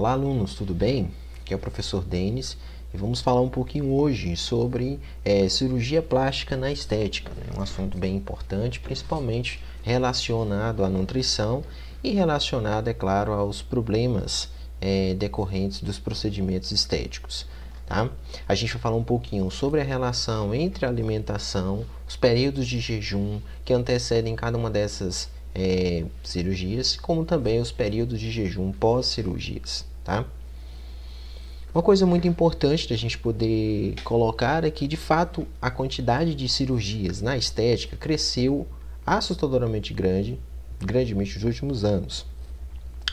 Olá, alunos, tudo bem? Aqui é o professor Denis e vamos falar um pouquinho hoje sobre cirurgia plástica na estética, né? Um assunto bem importante, principalmente relacionado à nutrição e relacionado, é claro, aos problemas decorrentes dos procedimentos estéticos. Tá? A gente vai falar um pouquinho sobre a relação entre a alimentação, os períodos de jejum que antecedem cada uma dessas cirurgias, como também os períodos de jejum pós-cirurgias. Tá? Uma coisa muito importante da gente poder colocar é que, de fato, a quantidade de cirurgias na estética cresceu assustadoramente grandemente nos últimos anos.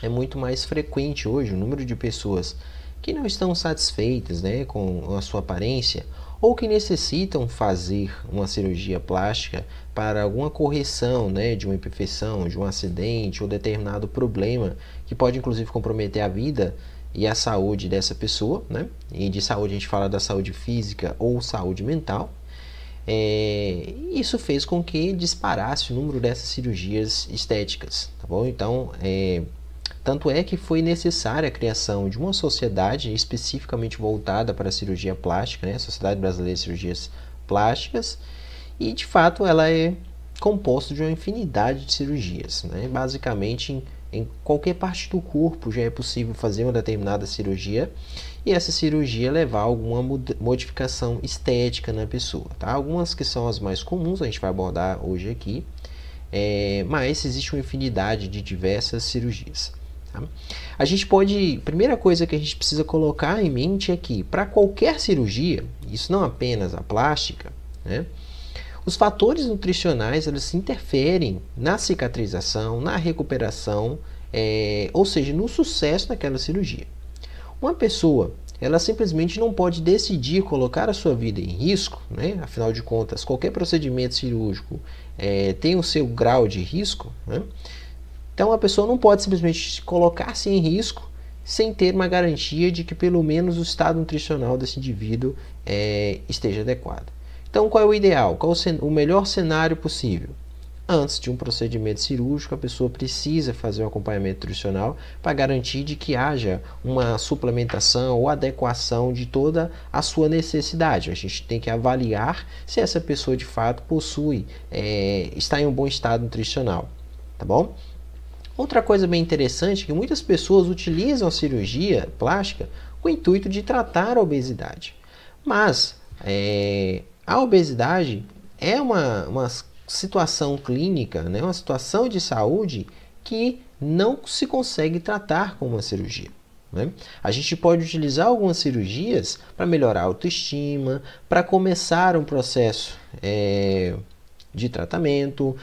É muito mais frequente hoje o número de pessoas que não estão satisfeitas, né, com a sua aparência ou que necessitam fazer uma cirurgia plástica para alguma correção, né, de uma imperfeição, de um acidente ou determinado problema que pode inclusive comprometer a vida e a saúde dessa pessoa, né? E de saúde a gente fala da saúde física ou saúde mental. Isso fez com que disparasse o número dessas cirurgias estéticas, tá bom? Então, tanto é que foi necessária a criação de uma sociedade especificamente voltada para a cirurgia plástica, né? A Sociedade Brasileira de Cirurgias Plásticas, e de fato ela é composta de uma infinidade de cirurgias, né? Basicamente, em qualquer parte do corpo já é possível fazer uma determinada cirurgia e essa cirurgia levar a alguma modificação estética na pessoa. Tá? Algumas que são as mais comuns a gente vai abordar hoje aqui, mas existe uma infinidade de diversas cirurgias. Tá? A gente pode, primeira coisa que a gente precisa colocar em mente é que para qualquer cirurgia, isso não apenas a plástica, né? Os fatores nutricionais eles interferem na cicatrização, na recuperação, ou seja, no sucesso daquela cirurgia. Uma pessoa, ela simplesmente não pode decidir colocar a sua vida em risco, né? Afinal de contas, qualquer procedimento cirúrgico tem o seu grau de risco, né? Então a pessoa não pode simplesmente colocar-se em risco sem ter uma garantia de que pelo menos o estado nutricional desse indivíduo esteja adequado. Então, qual é o ideal? Qual o melhor cenário possível? Antes de um procedimento cirúrgico, a pessoa precisa fazer um acompanhamento nutricional para garantir de que haja uma suplementação ou adequação de toda a sua necessidade. A gente tem que avaliar se essa pessoa de fato está em um bom estado nutricional, tá bom? Outra coisa bem interessante é que muitas pessoas utilizam a cirurgia plástica com o intuito de tratar a obesidade. Mas a obesidade é uma situação clínica, né? Uma situação de saúde que não se consegue tratar com uma cirurgia. Né? A gente pode utilizar algumas cirurgias para melhorar a autoestima, para começar um processo de tratamento,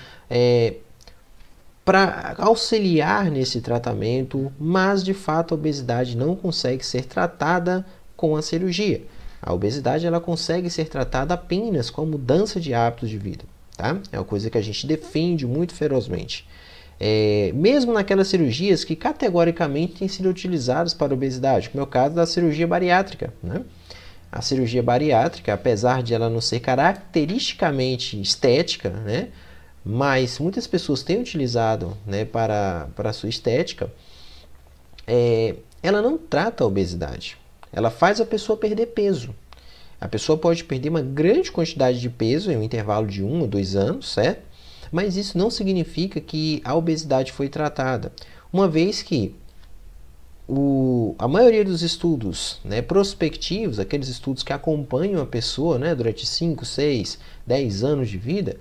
para auxiliar nesse tratamento, mas de fato a obesidade não consegue ser tratada com a cirurgia. A obesidade ela consegue ser tratada apenas com a mudança de hábitos de vida. Tá? É uma coisa que a gente defende muito ferozmente. Mesmo naquelas cirurgias que categoricamente têm sido utilizadas para a obesidade, como é o caso da cirurgia bariátrica. Né? A cirurgia bariátrica, apesar de ela não ser caracteristicamente estética, né? Mas muitas pessoas têm utilizado, né, para a sua estética, ela não trata a obesidade. Ela faz a pessoa perder peso. A pessoa pode perder uma grande quantidade de peso em um intervalo de 1 ou 2 anos, certo? Mas isso não significa que a obesidade foi tratada. Uma vez que a maioria dos estudos, né, prospectivos, aqueles estudos que acompanham a pessoa, né, durante 5, 6, 10 anos de vida,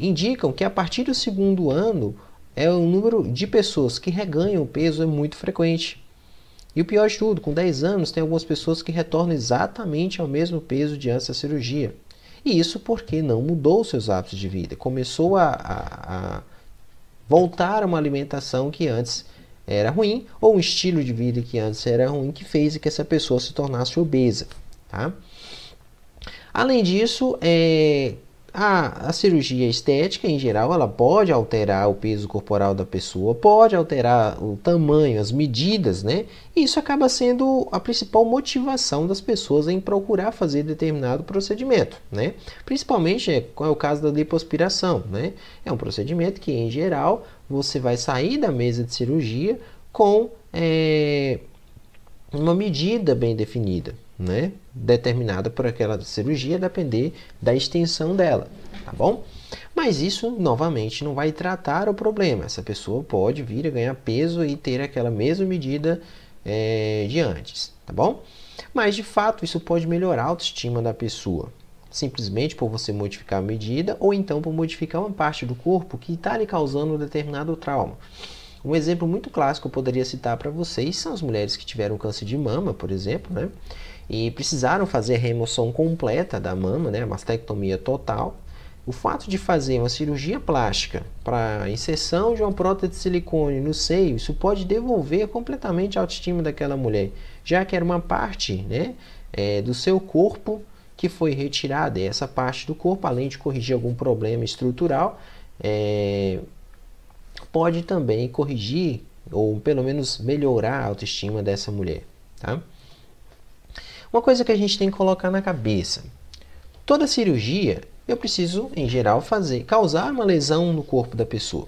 indicam que a partir do segundo ano o número de pessoas que reganham o peso é muito frequente. E o pior de tudo, com 10 anos, tem algumas pessoas que retornam exatamente ao mesmo peso de antes da cirurgia. E isso porque não mudou seus hábitos de vida. Começou a voltar a uma alimentação que antes era ruim, ou um estilo de vida que antes era ruim, que fez que essa pessoa se tornasse obesa. Tá? Além disso, a cirurgia estética, em geral, ela pode alterar o peso corporal da pessoa, pode alterar o tamanho, as medidas, né? E isso acaba sendo a principal motivação das pessoas em procurar fazer determinado procedimento, né? Principalmente, qual é o caso da lipoaspiração, né? É um procedimento que, em geral, você vai sair da mesa de cirurgia com uma medida bem definida, né? Determinada por aquela cirurgia, a depender da extensão dela, tá bom? Mas isso, novamente, não vai tratar o problema. Essa pessoa pode vir a ganhar peso e ter aquela mesma medida de antes, tá bom? Mas, de fato, isso pode melhorar a autoestima da pessoa, simplesmente por você modificar a medida ou então por modificar uma parte do corpo que está lhe causando um determinado trauma. Um exemplo muito clássico que eu poderia citar para vocês são as mulheres que tiveram câncer de mama, por exemplo, né? E precisaram fazer a remoção completa da mama, né? A mastectomia total. O fato de fazer uma cirurgia plástica para inserção de uma prótese de silicone no seio, isso pode devolver completamente a autoestima daquela mulher, já que era uma parte, né, do seu corpo que foi retirada. E essa parte do corpo, além de corrigir algum problema estrutural, pode também corrigir ou pelo menos melhorar a autoestima dessa mulher, tá? Uma coisa que a gente tem que colocar na cabeça: toda cirurgia eu preciso, em geral, causar uma lesão no corpo da pessoa.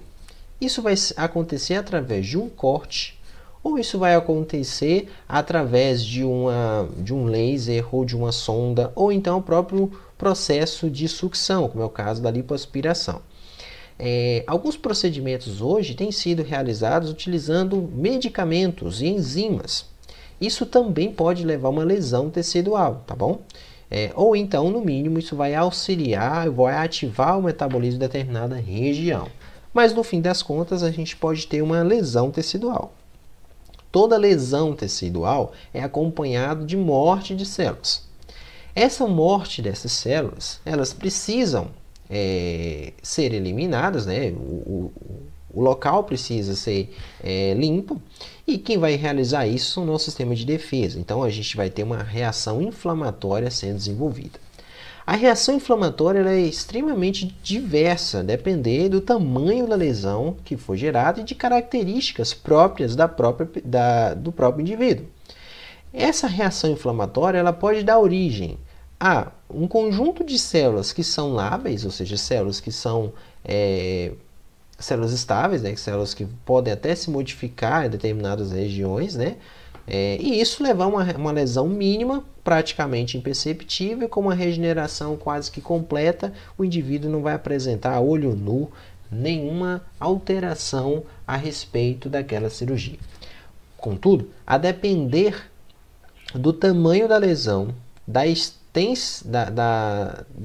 Isso vai acontecer através de um corte, ou isso vai acontecer através de um laser ou de uma sonda, ou então o próprio processo de sucção, como é o caso da lipoaspiração. Alguns procedimentos hoje têm sido realizados utilizando medicamentos e enzimas. Isso também pode levar a uma lesão tecidual, tá bom? Ou então, no mínimo, isso vai auxiliar, vai ativar o metabolismo de determinada região. Mas, no fim das contas, a gente pode ter uma lesão tecidual. Toda lesão tecidual é acompanhada de morte de células. Essa morte dessas células, elas precisam ser eliminadas, né? O local precisa ser limpo, e quem vai realizar isso é o nosso sistema de defesa. Então a gente vai ter uma reação inflamatória sendo desenvolvida. A reação inflamatória é extremamente diversa, dependendo do tamanho da lesão que foi gerada e de características próprias do próprio indivíduo. Essa reação inflamatória ela pode dar origem a um conjunto de células que são lábeis, ou seja, células que são células estáveis, né? Células que podem até se modificar em determinadas regiões, né? E isso levar a uma lesão mínima, praticamente imperceptível, com uma regeneração quase que completa. O indivíduo não vai apresentar a olho nu nenhuma alteração a respeito daquela cirurgia. Contudo, a depender do tamanho da lesão, da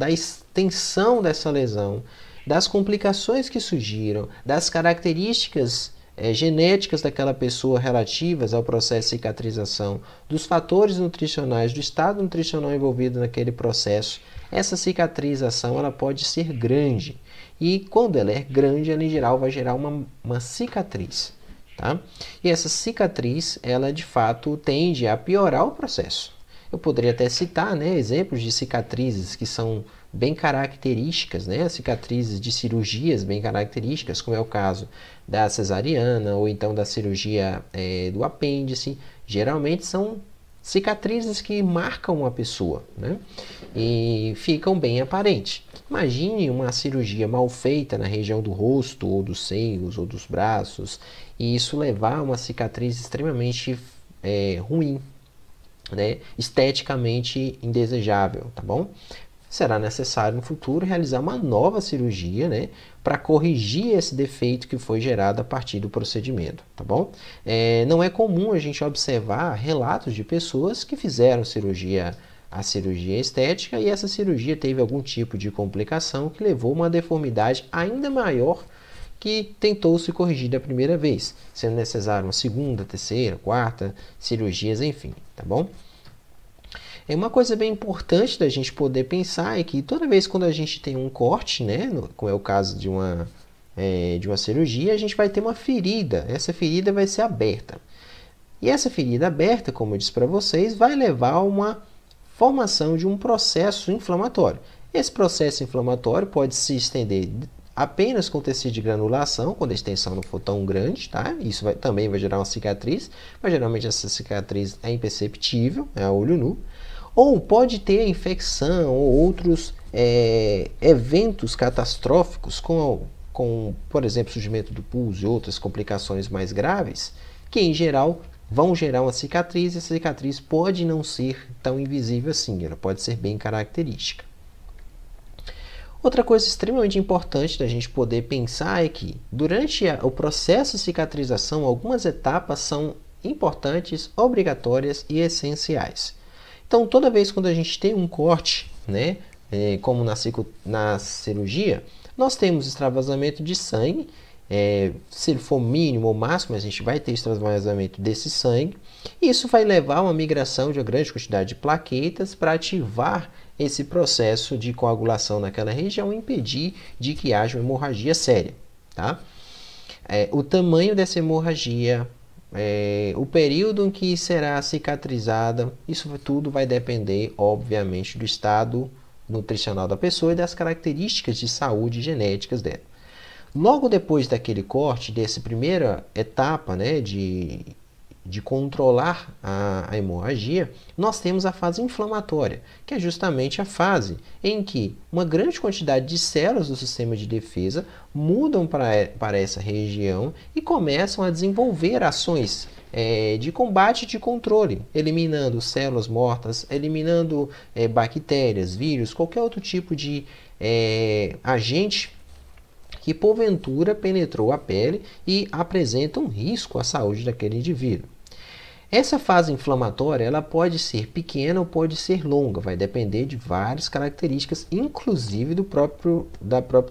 extensão dessa lesão, das complicações que surgiram, das características genéticas daquela pessoa relativas ao processo de cicatrização, dos fatores nutricionais, do estado nutricional envolvido naquele processo, essa cicatrização ela pode ser grande. E quando ela é grande, ela em geral vai gerar uma cicatriz. Tá? E essa cicatriz, ela de fato tende a piorar o processo. Eu poderia até citar, né, exemplos de cicatrizes que são bem características, né, cicatrizes de cirurgias bem características, como é o caso da cesariana ou então da cirurgia do apêndice. Geralmente são cicatrizes que marcam uma pessoa, né, e ficam bem aparentes. Imagine uma cirurgia mal feita na região do rosto, ou dos seios, ou dos braços, e isso levar a uma cicatriz extremamente ruim, né, esteticamente indesejável, tá bom? Será necessário no futuro realizar uma nova cirurgia, né, para corrigir esse defeito que foi gerado a partir do procedimento, tá bom? Não é comum a gente observar relatos de pessoas que fizeram a cirurgia estética e essa cirurgia teve algum tipo de complicação que levou a uma deformidade ainda maior que tentou se corrigir da primeira vez, sendo necessário uma segunda, terceira, quarta cirurgias, enfim, tá bom? Uma coisa bem importante da gente poder pensar é que toda vez quando a gente tem um corte, né, como é o caso de uma cirurgia, a gente vai ter uma ferida. Essa ferida vai ser aberta. E essa ferida aberta, como eu disse para vocês, vai levar a uma formação de um processo inflamatório. Esse processo inflamatório pode se estender apenas com tecido de granulação, quando a extensão não for tão grande, tá? Isso também vai gerar uma cicatriz, mas geralmente essa cicatriz é imperceptível, é a olho nu. Ou pode ter infecção ou outros eventos catastróficos, com, por exemplo, surgimento do pus e outras complicações mais graves, que em geral vão gerar uma cicatriz, e essa cicatriz pode não ser tão invisível assim, ela pode ser bem característica. Outra coisa extremamente importante da gente poder pensar é que, durante o processo de cicatrização, algumas etapas são importantes, obrigatórias e essenciais. Então, toda vez quando a gente tem um corte, né, como na cirurgia, nós temos extravasamento de sangue. Se ele for mínimo ou máximo, a gente vai ter extravasamento desse sangue. Isso vai levar a uma migração de uma grande quantidade de plaquetas para ativar esse processo de coagulação naquela região e impedir de que haja uma hemorragia séria. Tá? O tamanho dessa hemorragia, o período em que será cicatrizada, isso tudo vai depender, obviamente, do estado nutricional da pessoa e das características de saúde genéticas dela. Logo depois daquele corte, dessa primeira etapa, né, de controlar a hemorragia, nós temos a fase inflamatória, que é justamente a fase em que uma grande quantidade de células do sistema de defesa mudam para essa região e começam a desenvolver ações de combate e de controle, eliminando células mortas, eliminando bactérias, vírus, qualquer outro tipo de agente que porventura penetrou a pele e apresenta um risco à saúde daquele indivíduo. Essa fase inflamatória ela pode ser pequena ou pode ser longa, vai depender de várias características, inclusive do próprio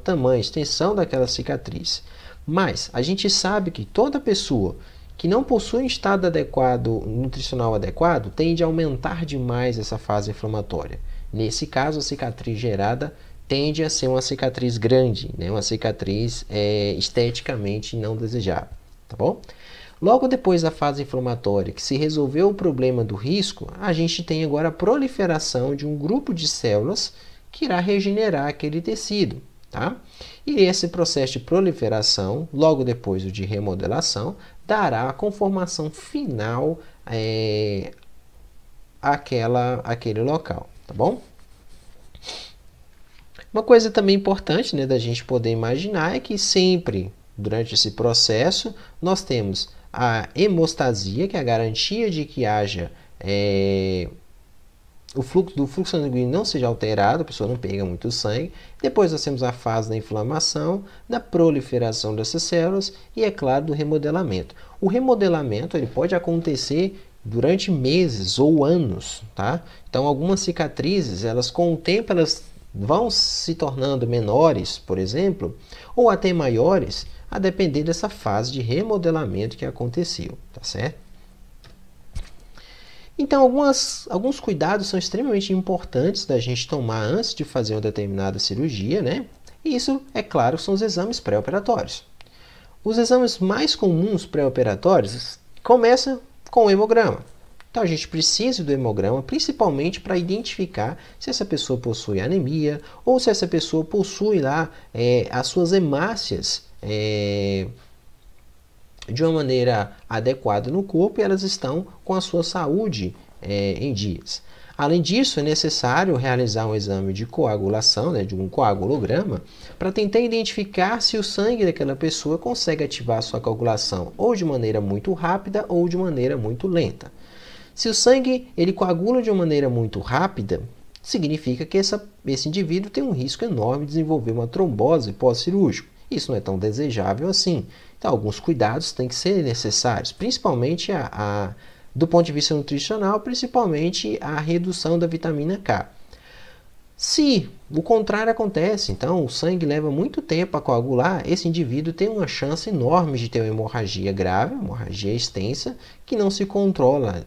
tamanho, extensão daquela cicatriz. Mas a gente sabe que toda pessoa que não possui um estado nutricional adequado tende a aumentar demais essa fase inflamatória. Nesse caso, a cicatriz gerada tende a ser uma cicatriz grande, né? Uma cicatriz esteticamente não desejável, tá bom? Logo depois da fase inflamatória, que se resolveu o problema do risco, a gente tem agora a proliferação de um grupo de células que irá regenerar aquele tecido, tá? E esse processo de proliferação, logo depois o de remodelação, dará a conformação final àquele local, tá bom? Uma coisa também importante, né, da gente poder imaginar é que sempre, durante esse processo, nós temos a hemostasia, que é a garantia de que haja o fluxo sanguíneo não seja alterado, a pessoa não pega muito sangue. Depois nós temos a fase da inflamação, da proliferação dessas células e, é claro, do remodelamento. O remodelamento ele pode acontecer durante meses ou anos, tá? Então, algumas cicatrizes, elas com o tempo, elas vão se tornando menores, por exemplo, ou até maiores, a depender dessa fase de remodelamento que aconteceu, tá certo? Então, alguns cuidados são extremamente importantes da gente tomar antes de fazer uma determinada cirurgia, né? E isso, é claro, são os exames pré-operatórios. Os exames mais comuns pré-operatórios começam com o hemograma. Então, a gente precisa do hemograma principalmente para identificar se essa pessoa possui anemia ou se essa pessoa possui lá as suas hemácias de uma maneira adequada no corpo e elas estão com a sua saúde em dias. Além disso, é necessário realizar um exame de coagulação, né, de um coagulograma, para tentar identificar se o sangue daquela pessoa consegue ativar a sua coagulação ou de maneira muito rápida ou de maneira muito lenta. Se o sangue ele coagula de uma maneira muito rápida, significa que esse indivíduo tem um risco enorme de desenvolver uma trombose pós-cirúrgico. Isso não é tão desejável assim. Então, alguns cuidados têm que ser necessários, principalmente do ponto de vista nutricional, principalmente a redução da vitamina K. Se o contrário acontece, então o sangue leva muito tempo a coagular, esse indivíduo tem uma chance enorme de ter uma hemorragia grave, uma hemorragia extensa, que não se controla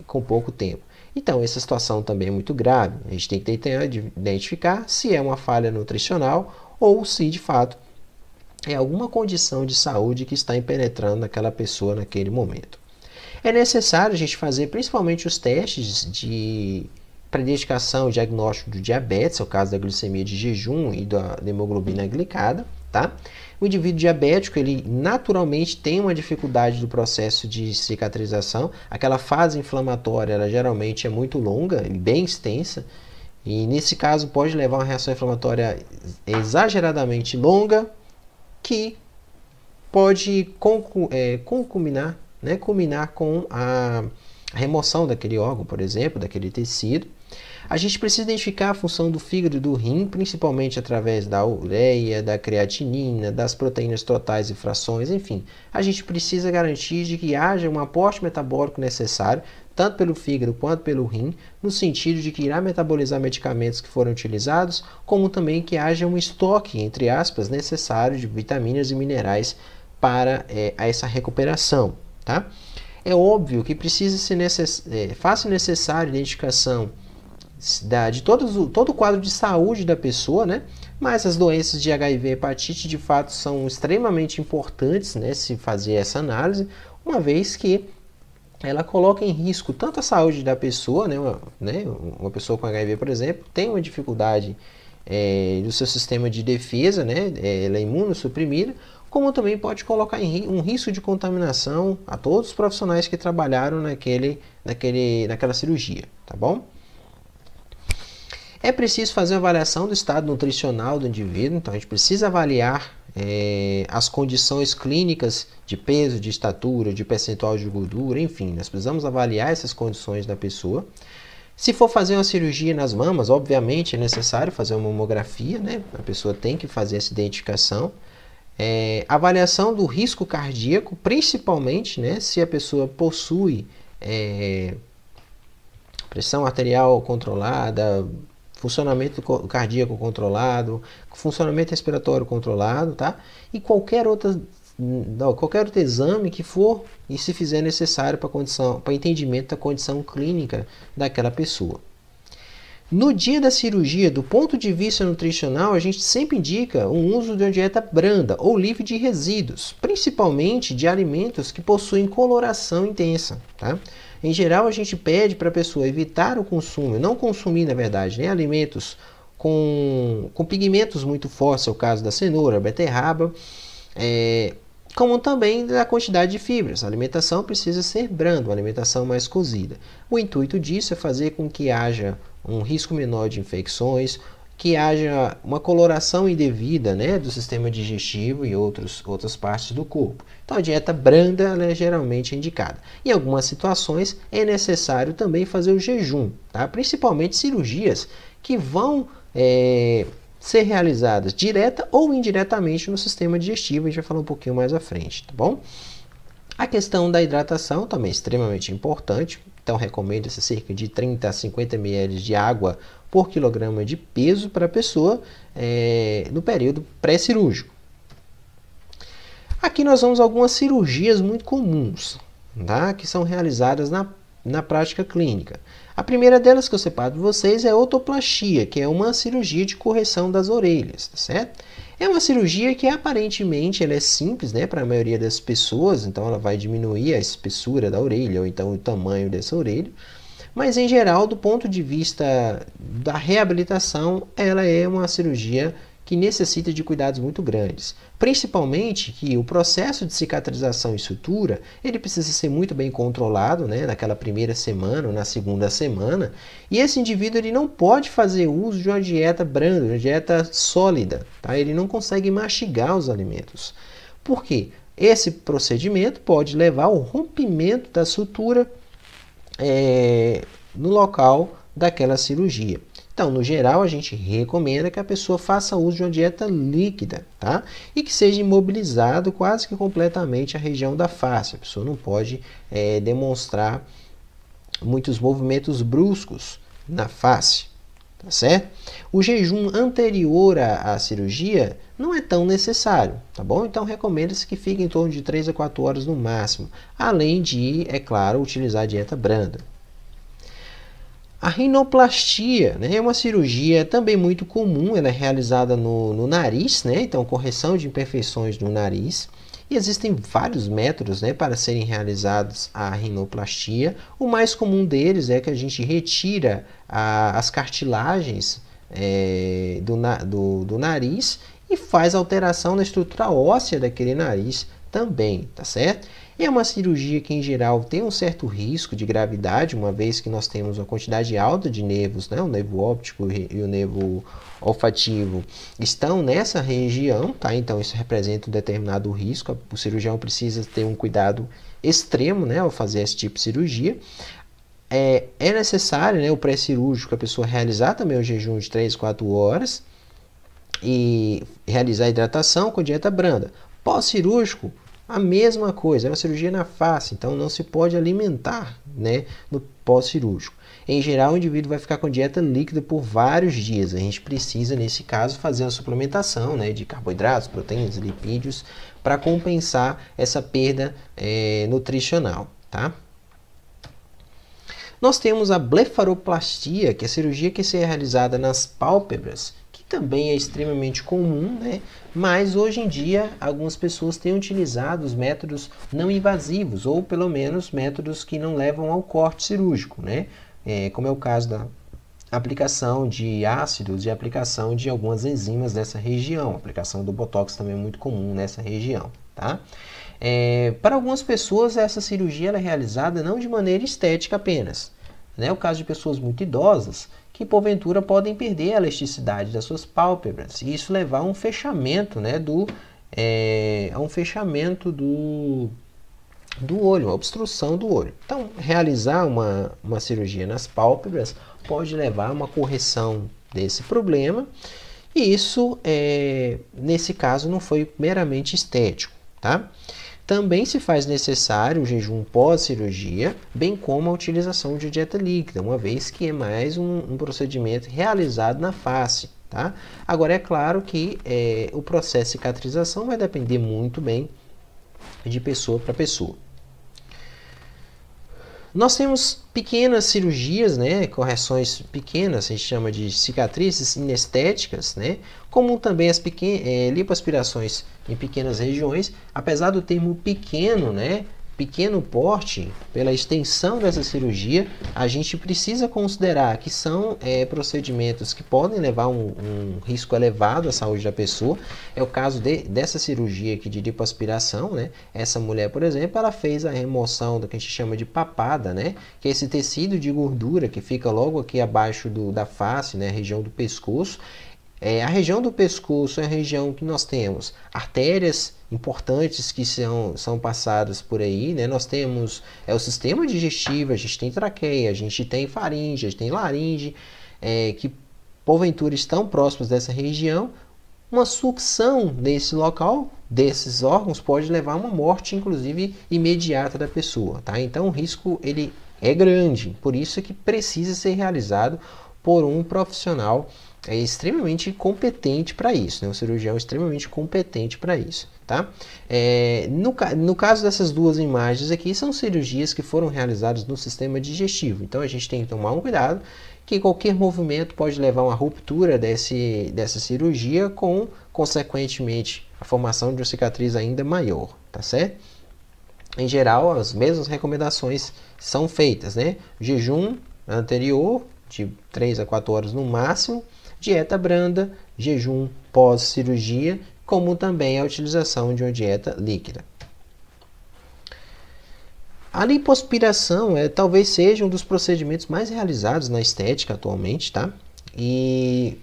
com pouco tempo. Então, essa situação também é muito grave. A gente tem que tentar identificar se é uma falha nutricional ou se, de fato, é alguma condição de saúde que está impenetrando naquela pessoa naquele momento. É necessário a gente fazer principalmente os testes para identificação e diagnóstico do diabetes, é o caso da glicemia de jejum e da hemoglobina glicada, tá? O indivíduo diabético, ele naturalmente tem uma dificuldade do processo de cicatrização. Aquela fase inflamatória, ela geralmente é muito longa e bem extensa, e nesse caso pode levar a uma reação inflamatória exageradamente longa, que pode concomitar né, culminar com a remoção daquele órgão, por exemplo, daquele tecido. A gente precisa identificar a função do fígado e do rim, principalmente através da ureia, da creatinina, das proteínas totais e frações, enfim. A gente precisa garantir de que haja um aporte metabólico necessário, tanto pelo fígado quanto pelo rim, no sentido de que irá metabolizar medicamentos que foram utilizados, como também que haja um estoque, entre aspas, necessário de vitaminas e minerais para essa recuperação, tá? É óbvio que precisa ser faça necessária a identificação de todo o quadro de saúde da pessoa, né? Mas as doenças de HIV e hepatite, de fato, são extremamente importantes, né, se fazer essa análise, uma vez que ela coloca em risco tanto a saúde da pessoa, né, uma pessoa com HIV, por exemplo, tem uma dificuldade do seu sistema de defesa, né, ela é imunossuprimida, como também pode colocar um risco de contaminação a todos os profissionais que trabalharam naquela cirurgia, tá bom? É preciso fazer uma avaliação do estado nutricional do indivíduo, então a gente precisa avaliar as condições clínicas de peso, de estatura, de percentual de gordura, enfim, nós precisamos avaliar essas condições da pessoa. Se for fazer uma cirurgia nas mamas, obviamente é necessário fazer uma mamografia, né? A pessoa tem que fazer essa identificação. Avaliação do risco cardíaco, principalmente, né, se a pessoa possui pressão arterial controlada, funcionamento cardíaco controlado, funcionamento respiratório controlado, tá? E qualquer outro exame que for e se fizer necessário para entendimento da condição clínica daquela pessoa. No dia da cirurgia, do ponto de vista nutricional, a gente sempre indica o uso de uma dieta branda ou livre de resíduos, principalmente de alimentos que possuem coloração intensa, tá? Em geral, a gente pede para a pessoa evitar o consumo, não consumir, na verdade, né, alimentos com pigmentos muito fortes, é o caso da cenoura, beterraba, como também da quantidade de fibras. A alimentação precisa ser branda, uma alimentação mais cozida. O intuito disso é fazer com que haja um risco menor de infecções, que haja uma coloração indevida, né, do sistema digestivo e outras partes do corpo. Então a dieta branda ela é geralmente indicada. Em algumas situações é necessário também fazer o jejum, tá? Principalmente cirurgias que vão ser realizadas direta ou indiretamente no sistema digestivo, a gente vai falar um pouquinho mais à frente, tá bom? A questão da hidratação também é extremamente importante, então recomenda-se cerca de 30 a 50 ml de água por quilograma de peso para a pessoa no período pré-cirúrgico. Aqui nós vamos a algumas cirurgias muito comuns, tá? Que são realizadas na prática clínica. A primeira delas que eu separo para vocês é a otoplastia, que é uma cirurgia de correção das orelhas, tá certo? É uma cirurgia que aparentemente ela é simples, né, para a maioria das pessoas, então ela vai diminuir a espessura da orelha ou então o tamanho dessa orelha. Mas em geral, do ponto de vista da reabilitação, ela é uma cirurgia que necessita de cuidados muito grandes. Principalmente que o processo de cicatrização e sutura, ele precisa ser muito bem controlado, né, naquela primeira semana ou na segunda semana. E esse indivíduo ele não pode fazer uso de uma dieta branda, uma dieta sólida, tá? Ele não consegue mastigar os alimentos. Por quê? Esse procedimento pode levar ao rompimento da sutura no local daquela cirurgia. Então, no geral, a gente recomenda que a pessoa faça uso de uma dieta líquida, tá? E que seja imobilizado quase que completamente a região da face. A pessoa não pode demonstrar muitos movimentos bruscos na face, tá certo? O jejum anterior à cirurgia não é tão necessário, tá bom? Então, recomenda-se que fique em torno de 3 a 4 horas no máximo, além de, é claro, utilizar a dieta branda. A rinoplastia, né, é uma cirurgia também muito comum, ela é realizada no nariz, né, então correção de imperfeições no nariz. E existem vários métodos, né, para serem realizados a rinoplastia. O mais comum deles é que a gente retira as cartilagens do nariz e faz alteração na estrutura óssea daquele nariz também, tá certo? É uma cirurgia que, em geral, tem um certo risco de gravidade, uma vez que nós temos uma quantidade alta de nervos, né? O nervo óptico e o nervo olfativo estão nessa região, tá? Então isso representa um determinado risco. O cirurgião precisa ter um cuidado extremo, né, ao fazer esse tipo de cirurgia. É necessário, né, o pré-cirúrgico, a pessoa realizar também o jejum de 3, 4 horas e realizar a hidratação com dieta branda. Pós-cirúrgico, a mesma coisa, é uma cirurgia na face, então não se pode alimentar, né, no pós-cirúrgico. Em geral, o indivíduo vai ficar com dieta líquida por vários dias. A gente precisa, nesse caso, fazer uma suplementação, né, de carboidratos, proteínas, lipídios, para compensar essa perda nutricional, tá? Nós temos a blefaroplastia, que é a cirurgia que é realizada nas pálpebras, que também é extremamente comum, né? Mas hoje em dia algumas pessoas têm utilizado os métodos não invasivos, ou pelo menos métodos que não levam ao corte cirúrgico, né? Como é o caso da aplicação de ácidos e aplicação de algumas enzimas dessa região. A aplicação do Botox também é muito comum nessa região, tá? Para algumas pessoas, essa cirurgia é realizada não de maneira estética apenas. É o caso de pessoas muito idosas que, porventura, podem perder a elasticidade das suas pálpebras e isso levar a um fechamento, né, do olho, uma obstrução do olho. Então, realizar uma cirurgia nas pálpebras pode levar a uma correção desse problema e isso, nesse caso, não foi meramente estético, tá? Também se faz necessário o jejum pós-cirurgia, bem como a utilização de dieta líquida, uma vez que é mais um procedimento realizado na face, tá? Agora, é claro que o processo de cicatrização vai depender muito bem de pessoa para pessoa. Nós temos pequenas cirurgias, né, correções pequenas, a gente chama de cicatrizes inestéticas, né, como também as lipoaspirações em pequenas regiões. Apesar do termo pequeno, né, pequeno porte, pela extensão dessa cirurgia, a gente precisa considerar que são procedimentos que podem levar um risco elevado à saúde da pessoa. É o caso dessa cirurgia aqui de lipoaspiração, né? Essa mulher, por exemplo, ela fez a remoção do que a gente chama de papada, né? Que é esse tecido de gordura que fica logo aqui abaixo da face, né? A região do pescoço. A região do pescoço é a região que nós temos artérias importantes que são passadas por aí, né? Nós temos o sistema digestivo, a gente tem traqueia, a gente tem faringe, a gente tem laringe, que porventura estão próximos dessa região. Uma sucção desse local, desses órgãos, pode levar a uma morte, inclusive, imediata da pessoa, tá? Então o risco ele é grande, por isso é que precisa ser realizado por um profissional extremamente competente para isso, né? Um cirurgião extremamente competente para isso, tá? No caso dessas duas imagens aqui, são cirurgias que foram realizadas no sistema digestivo, então a gente tem que tomar um cuidado que qualquer movimento pode levar a uma ruptura dessa cirurgia com, consequentemente, a formação de uma cicatriz ainda maior, tá certo? Em geral, as mesmas recomendações são feitas, né? Jejum anterior, de 3 a 4 horas no máximo, dieta branda, jejum pós-cirurgia, como também a utilização de uma dieta líquida. A lipoaspiração talvez seja um dos procedimentos mais realizados na estética atualmente, tá? E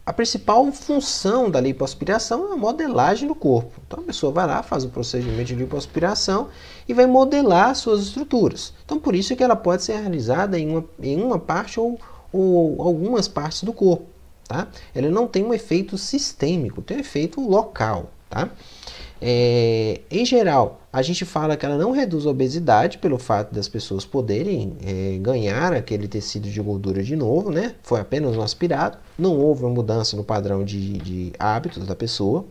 a principal função da lipoaspiração é a modelagem do corpo. Então a pessoa vai lá, faz o procedimento de lipoaspiração e vai modelar suas estruturas. Então por isso que ela pode ser realizada em uma parte ou algumas partes do corpo, tá? Ela não tem um efeito sistêmico, tem um efeito local, tá? Em geral, a gente fala que ela não reduz a obesidade pelo fato das pessoas poderem ganhar aquele tecido de gordura de novo, né? Foi apenas um aspirado, não houve uma mudança no padrão de hábitos da pessoa.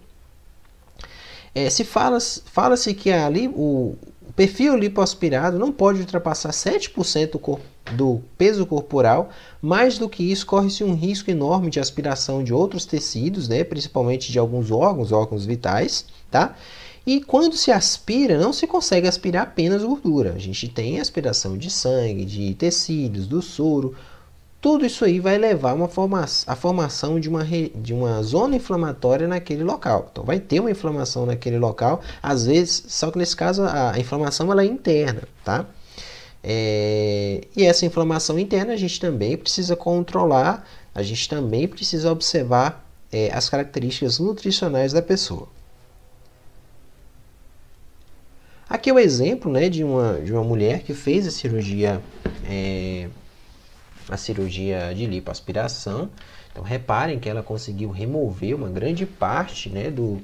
Fala-se que o perfil lipoaspirado não pode ultrapassar 7% do peso corporal. Mais do que isso, corre-se um risco enorme de aspiração de outros tecidos, né? Principalmente de alguns órgãos vitais, tá? E quando se aspira, não se consegue aspirar apenas gordura. A gente tem aspiração de sangue, de tecidos, do soro, Tudo isso aí vai levar a formação de uma zona inflamatória naquele local. Então, vai ter uma inflamação naquele local, às vezes, só que nesse caso a inflamação ela é interna, tá? E essa inflamação interna a gente também precisa controlar, a gente também precisa observar as características nutricionais da pessoa. Aqui é o exemplo, né, de uma mulher que fez a cirurgia de lipoaspiração. Então, reparem que ela conseguiu remover uma grande parte, né, do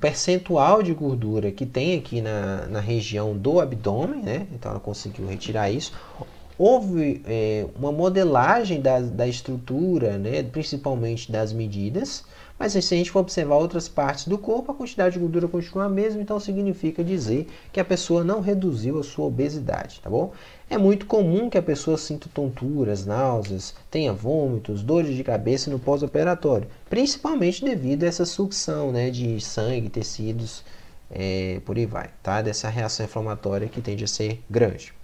percentual de gordura que tem aqui na região do abdômen, né? Então, ela conseguiu retirar isso. Houve uma modelagem da estrutura, né, principalmente das medidas, mas se a gente for observar outras partes do corpo, a quantidade de gordura continua a mesma, então significa dizer que a pessoa não reduziu a sua obesidade, tá bom? É muito comum que a pessoa sinta tonturas, náuseas, tenha vômitos, dores de cabeça no pós-operatório, principalmente devido a essa sucção, né, de sangue, tecidos, por aí vai, tá? Dessa reação inflamatória que tende a ser grande.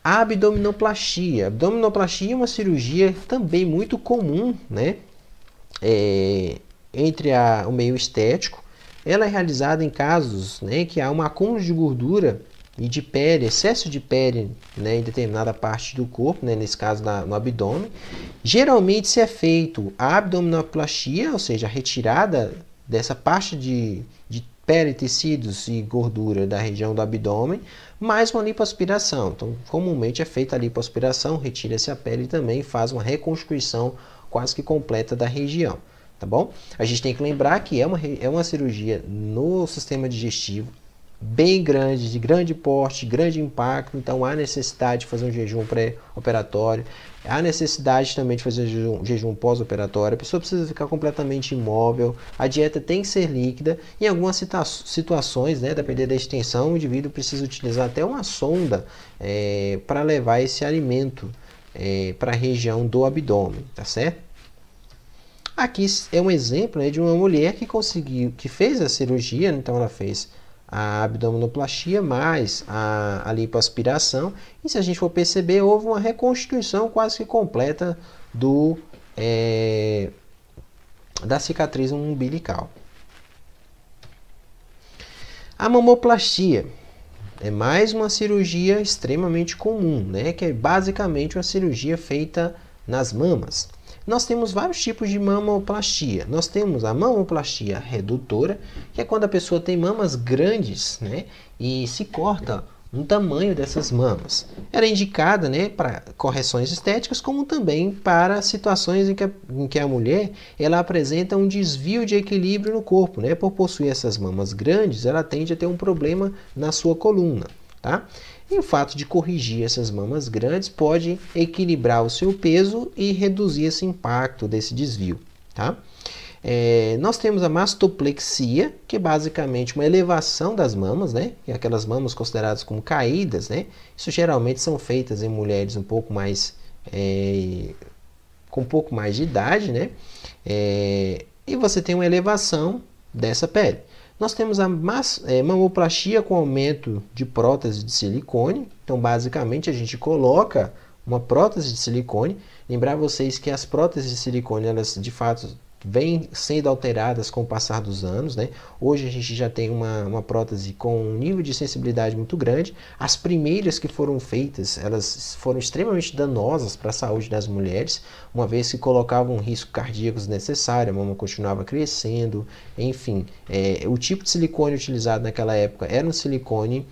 A abdominoplastia. A abdominoplastia é uma cirurgia também muito comum, né, entre o meio estético. Ela é realizada em casos, né, que há um acúmulo de gordura e de pele, excesso de pele, né, em determinada parte do corpo, né, nesse caso no abdômen. Geralmente se é feito a abdominoplastia, ou seja, a retirada dessa parte de pele, tecidos e gordura da região do abdômen, mais uma lipoaspiração. Então, comumente é feita a lipoaspiração, retira-se a pele e também faz uma reconstituição quase que completa da região, tá bom? A gente tem que lembrar que é uma cirurgia no sistema digestivo bem grande, de grande porte, grande impacto, então há necessidade de fazer um jejum pré-operatório, há necessidade também de fazer jejum pós-operatório, a pessoa precisa ficar completamente imóvel, a dieta tem que ser líquida, em algumas situações, né, dependendo da extensão, o indivíduo precisa utilizar até uma sonda para levar esse alimento para a região do abdômen, tá certo? Aqui é um exemplo, né, de uma mulher que fez a cirurgia, então ela fez a abdominoplastia mais a lipoaspiração, e se a gente for perceber, houve uma reconstituição quase que completa da cicatriz umbilical. A mamoplastia é mais uma cirurgia extremamente comum, né, que é basicamente uma cirurgia feita nas mamas. Nós temos vários tipos de mamoplastia. Nós temos a mamoplastia redutora, que é quando a pessoa tem mamas grandes, né, e se corta um tamanho dessas mamas. Ela é indicada, né, para correções estéticas, como também para situações em que a mulher ela apresenta um desvio de equilíbrio no corpo, né? Por possuir essas mamas grandes, ela tende a ter um problema na sua coluna, tá? E o fato de corrigir essas mamas grandes pode equilibrar o seu peso e reduzir esse impacto desse desvio, tá? Nós temos a mastoplexia, que é basicamente uma elevação das mamas, né? E aquelas mamas consideradas como caídas, né? Isso geralmente são feitas em mulheres com um pouco mais de idade, né? E você tem uma elevação dessa pele. Nós temos a mamoplastia com aumento de prótese de silicone. Então, basicamente, a gente coloca uma prótese de silicone. Lembrar vocês que as próteses de silicone, elas de fato vêm sendo alteradas com o passar dos anos, né? Hoje a gente já tem uma prótese com um nível de sensibilidade muito grande. As primeiras que foram feitas, elas foram extremamente danosas para a saúde das mulheres, uma vez que colocavam um risco cardíaco desnecessário, a mama continuava crescendo, enfim. O tipo de silicone utilizado naquela época era um silicone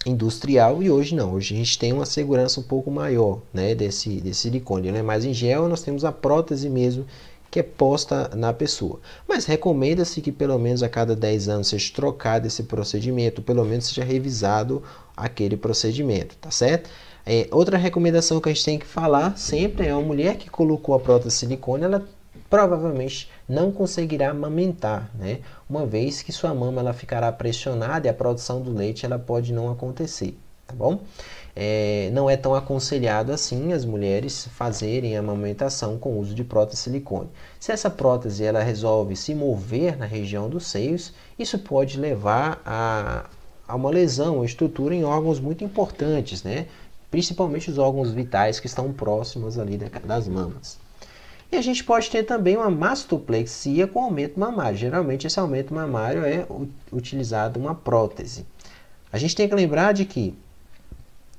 industrial e hoje não. Hoje a gente tem uma segurança um pouco maior, né, desse silicone. Não é mais em gel, nós temos a prótese mesmo, que é posta na pessoa. Mas recomenda-se que pelo menos a cada 10 anos seja trocado esse procedimento, pelo menos seja revisado aquele procedimento, tá certo? Outra recomendação que a gente tem que falar sempre é uma mulher que colocou a prótese de silicone, ela provavelmente não conseguirá amamentar, né? Uma vez que sua mama ela ficará pressionada e a produção do leite ela pode não acontecer, tá bom? Não é tão aconselhado assim as mulheres fazerem a amamentação com o uso de prótese de silicone. Se essa prótese ela resolve se mover na região dos seios, isso pode levar a uma lesão, uma estrutura em órgãos muito importantes, né? principalmente os órgãos vitais que estão próximos ali das mamas. E a gente pode ter também uma mastoplexia com aumento mamário. Geralmente esse aumento mamário é utilizado uma prótese. A gente tem que lembrar de que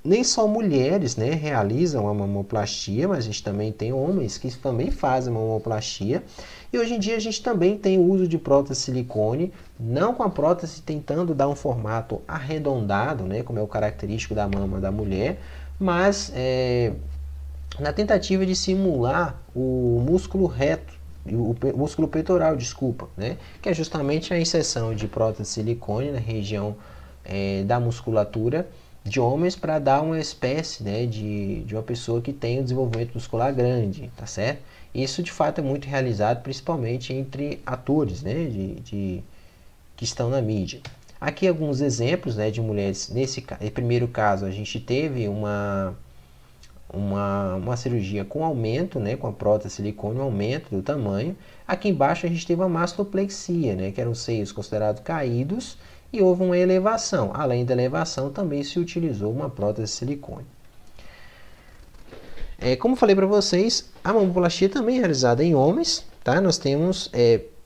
nem só mulheres, né, realizam a mamoplastia, mas a gente também tem homens que também fazem mamoplastia. E hoje em dia a gente também tem o uso de prótese silicone, não com a prótese tentando dar um formato arredondado, né, como é o característico da mama da mulher, mas na tentativa de simular o músculo reto, o músculo peitoral, desculpa, né? Que é justamente a inserção de prótese de silicone na região da musculatura de homens para dar uma espécie, né, de uma pessoa que tem um desenvolvimento muscular grande, tá certo? Isso de fato é muito realizado principalmente entre atores, né, que estão na mídia. Aqui alguns exemplos, né, de mulheres. Nesse primeiro caso a gente teve uma cirurgia com aumento, né, com a prótese silicone, um aumento do tamanho. Aqui embaixo a gente teve uma mastoplexia, né, que eram seios considerados caídos, e houve uma elevação. Além da elevação, também se utilizou uma prótese silicone. Como falei para vocês, a mamoplastia também é realizada em homens, tá? Nós temos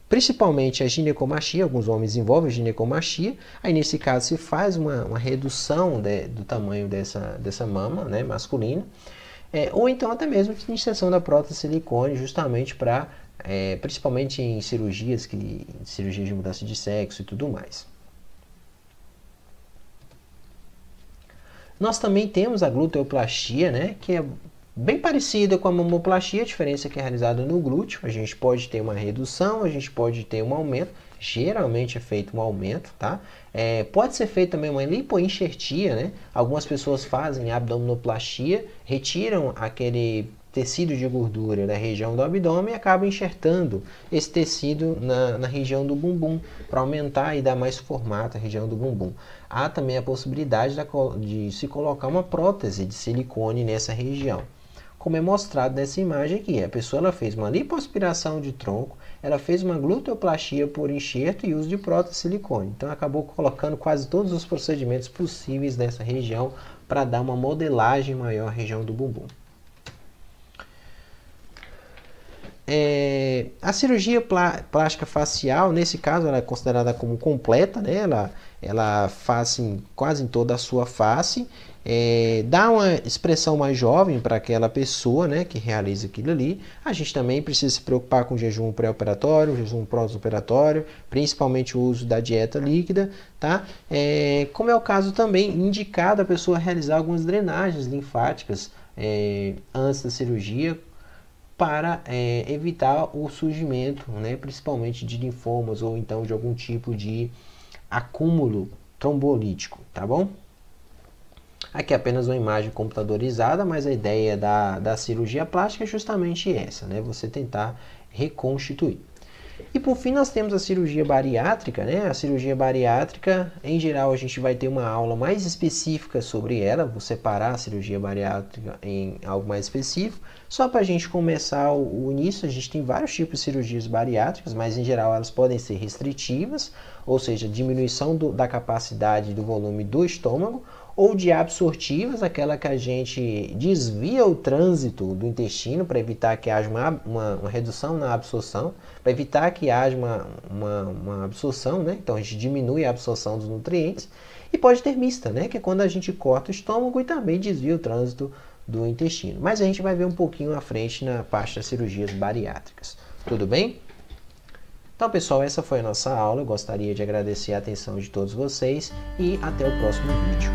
principalmente a ginecomastia, alguns homens envolvem a ginecomastia, aí nesse caso se faz uma redução do tamanho dessa mama, né, masculina, ou então até mesmo a inserção da prótese silicone, justamente para, principalmente em cirurgias de mudança de sexo e tudo mais. Nós também temos a gluteoplastia, né, que é bem parecida com a mamoplastia, a diferença é que é realizada no glúteo. A gente pode ter uma redução, a gente pode ter um aumento, geralmente é feito um aumento, tá? Pode ser feito também uma lipoenxertia, né? Algumas pessoas fazem abdominoplastia, retiram aquele tecido de gordura da região do abdômen e acabam enxertando esse tecido na região do bumbum, para aumentar e dar mais formato à região do bumbum. Há também a possibilidade de se colocar uma prótese de silicone nessa região. Como é mostrado nessa imagem aqui, a pessoa ela fez uma lipoaspiração de tronco, ela fez uma gluteoplastia por enxerto e uso de prótese silicone. Então acabou colocando quase todos os procedimentos possíveis nessa região para dar uma modelagem maior à região do bumbum. A cirurgia plástica facial, nesse caso, ela é considerada como completa, né? Ela faz quase em toda a sua face, dá uma expressão mais jovem para aquela pessoa, né, que realiza aquilo ali. A gente também precisa se preocupar com o jejum pré-operatório, o jejum pós-operatório, principalmente o uso da dieta líquida, tá? Como é o caso também, indicado a pessoa realizar algumas drenagens linfáticas antes da cirurgia, para evitar o surgimento, né, principalmente de linfomas ou então de algum tipo de acúmulo trombolítico, tá bom? Aqui é apenas uma imagem computadorizada, mas a ideia da cirurgia plástica é justamente essa, né, você tentar reconstituir. E por fim nós temos a cirurgia bariátrica, né? A cirurgia bariátrica, em geral, a gente vai ter uma aula mais específica sobre ela, vou separar a cirurgia bariátrica em algo mais específico. Só para a gente começar o início, a gente tem vários tipos de cirurgias bariátricas, mas em geral elas podem ser restritivas, ou seja, diminuição da capacidade do volume do estômago, ou de absortivas, aquela que a gente desvia o trânsito do intestino para evitar que haja uma redução na absorção, para evitar que haja uma absorção, né? Então a gente diminui a absorção dos nutrientes. E pode ter mista, né? Que é quando a gente corta o estômago e também desvia o trânsito do intestino. Mas a gente vai ver um pouquinho à frente na parte das cirurgias bariátricas. Tudo bem? Então, pessoal, essa foi a nossa aula. Eu gostaria de agradecer a atenção de todos vocês e até o próximo vídeo.